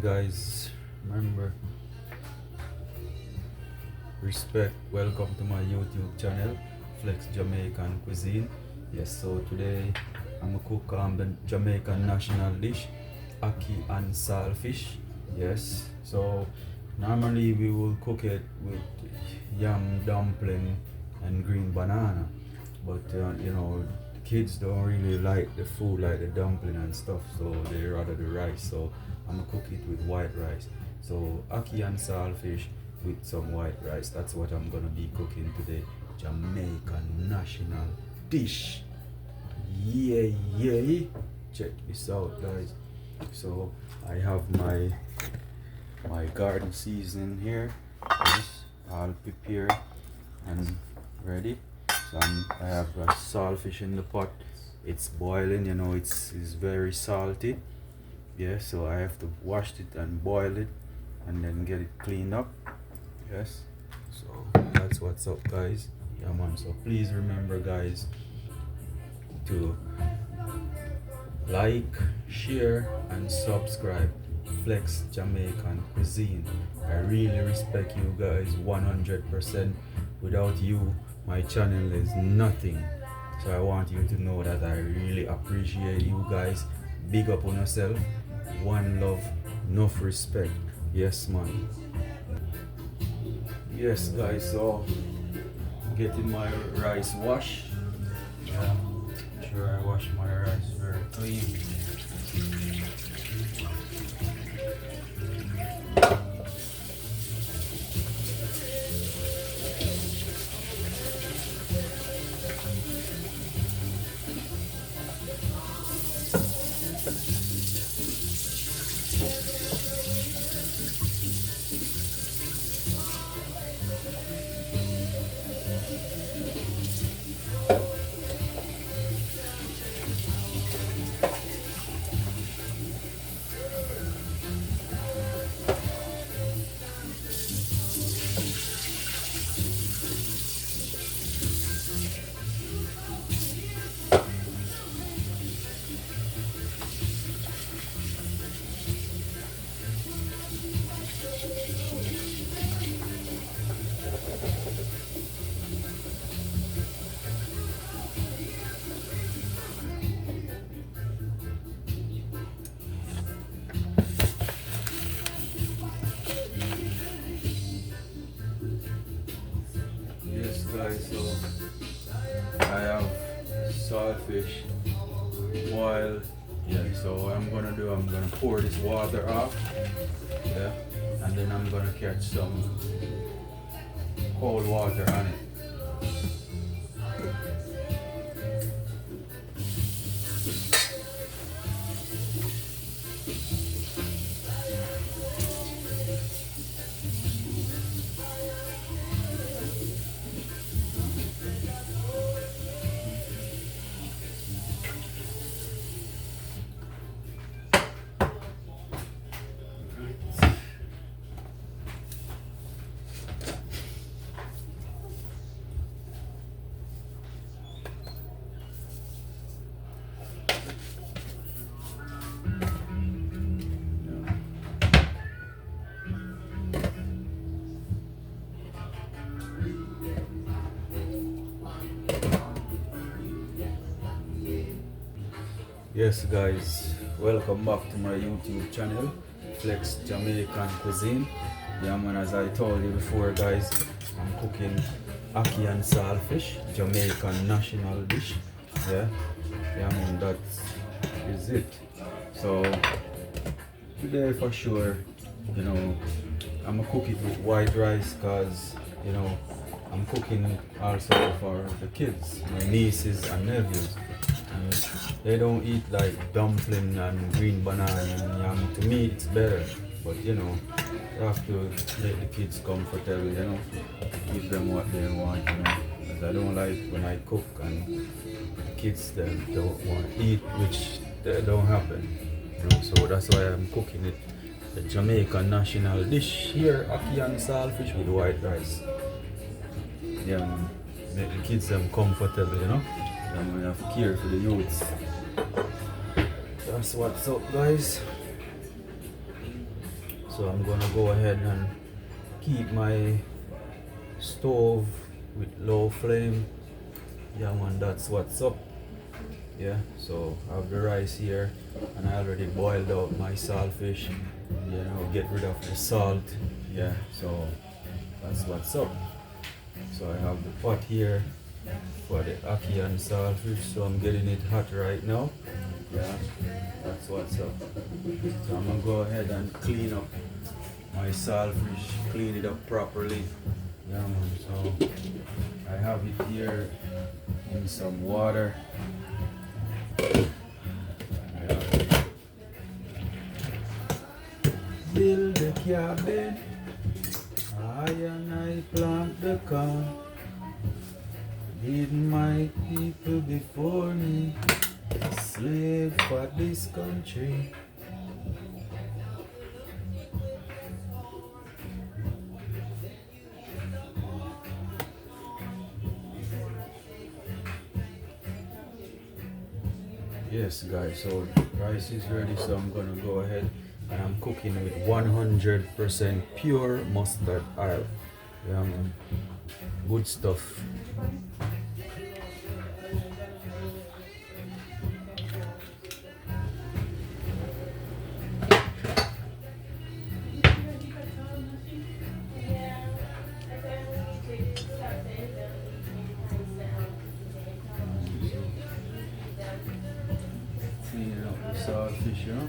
guys, remember, respect, welcome to my YouTube channel, Flex Jamaican Cuisine. Yes, so today I'm gonna cook the Jamaican national dish, ackee and saltfish. Yes, so normally we will cook it with yam dumpling and green banana, but you know, kids don't really like the food like the dumpling and stuff, so they rather the rice. So I'm gonna cook it with white rice. So ackee and saltfish with some white rice. That's what I'm gonna be cooking today. Jamaican national dish. Yeah, yeah. Check this out, guys. So I have my garden seasoning here. This all prepared and ready. So I have a saltfish in the pot. It's boiling, you know, it's very salty. Yeah, so I have to wash it and boil it and then get it cleaned up. Yes, so that's what's up, guys. Yeah, man. So please remember, guys, to like, share, and subscribe. Flex Jamaican Cuisine. I really respect you guys 100%. Without you, my channel is nothing. So I want you to know that I really appreciate you guys. Big up on yourself. One love, enough respect. Yes, man. Yes, guys, so getting my rice washed. Yeah, make sure I wash my rice very clean. Yes, guys, so I have saltfish boiled. Yeah, so what I'm gonna do, I'm gonna pour this water off. Yeah, and then I'm gonna catch some cold water on it. Yes, guys, welcome back to my YouTube channel, Flex Jamaican Cuisine. Yeah, man, as I told you before, guys, I'm cooking ackee and saltfish, Jamaican national dish. Yeah, yeah, man, that is it. So today, for sure, you know, I'm gonna cook it with white rice, cause you know I'm cooking also for the kids, my nieces and nephews. They don't eat like dumpling and green banana and yam. To me, it's better. But you know, you have to make the kids comfortable, you know, give them what they want, you know. Because I don't like when I cook and kids they don't want to eat, which they don't happen. You know? So that's why I'm cooking it. The Jamaican national dish here, ackee and saltfish with white rice. Yeah, man. Make the kids them comfortable, you know. And we have to care for the youths. That's what's up, guys. So I'm gonna go ahead and keep my stove with low flame. Yeah man, that's what's up. Yeah, so I have the rice here and I already boiled out my saltfish, you know, get rid of the salt. Yeah, so that's what's up. So I have the pot here for the ackee and saltfish, so I'm getting it hot right now. Yeah, that's what's up. So I'm gonna go ahead and clean up my saltfish, clean it up properly. Yeah man, so I have it here in some water. Yeah. Build the cabin, I and I plant the corn. Did my people before me slave for this country? Yes guys, so rice is ready, so I'm gonna go ahead and I'm cooking with 100% pure mustard oil. Yeah man, good stuff. Cleaning up the saltfish, you know.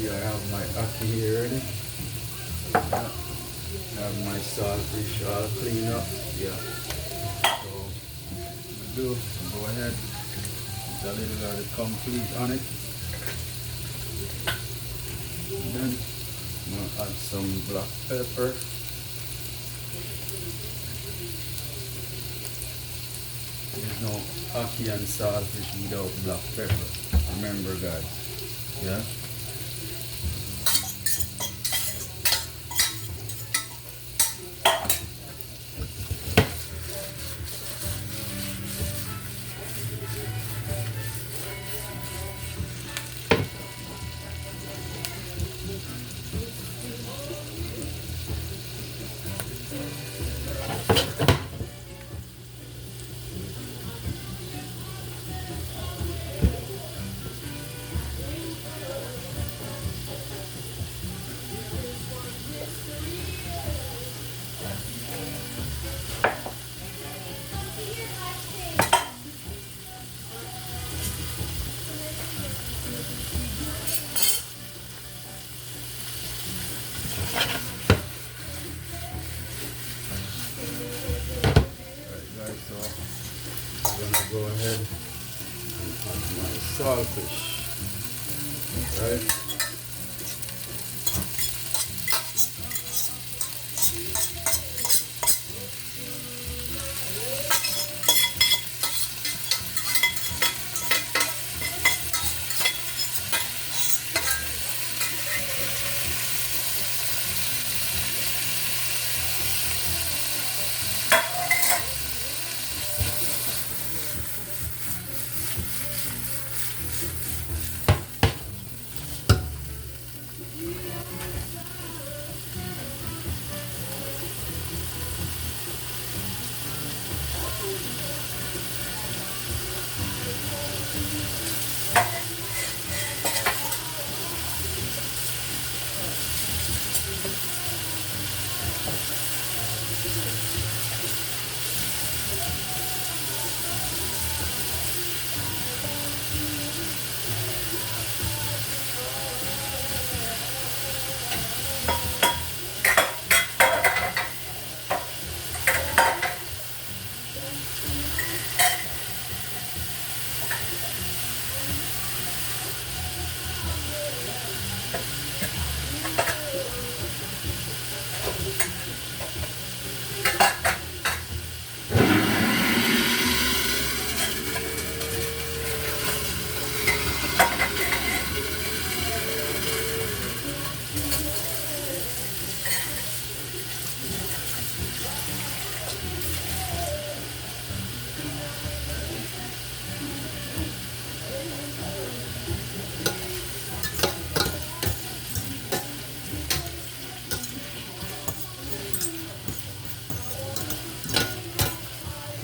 see I have my ackee here ready. Yeah. I have my saltfish all clean up. Yeah. So do go ahead. Put a little of the complete on it. And then I'm gonna add some black pepper. There's no ackee and saltfish without black pepper. Remember, guys. Yeah. So I'm gonna go ahead and add my saltfish, right?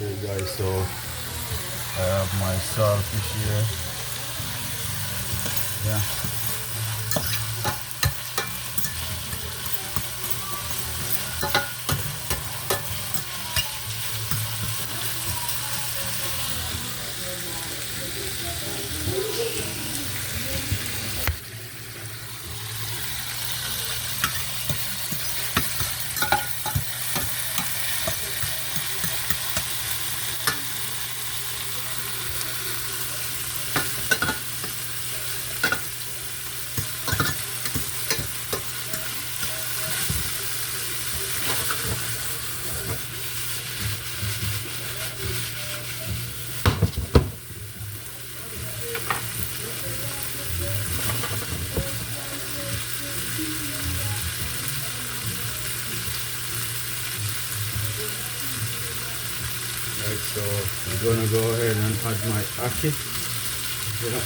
Okay guys, so I have my saltfish here. Yeah. Right, so I'm gonna go ahead and add my ackee. Yeah.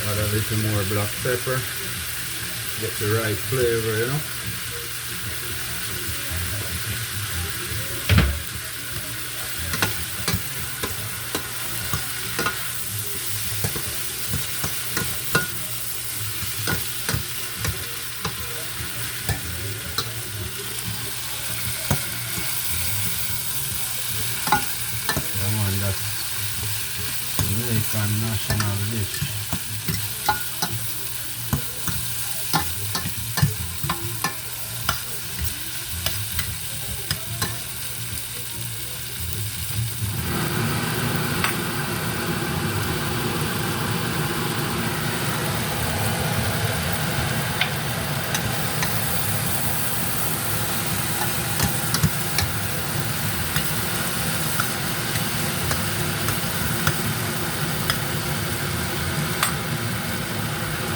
Add a little more black pepper. Get the right flavor, you know. Jamaican national dish.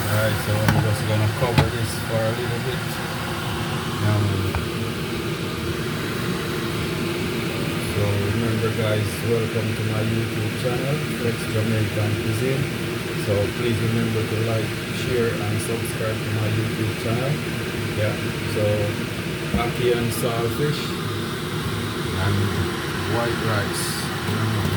Alright, so I'm just gonna cover this for a little bit. So remember guys, welcome to my YouTube channel, Flex Jamaican Cuisine. So please remember to like, share and subscribe to my YouTube channel. Yeah, so ackee and saltfish and white rice.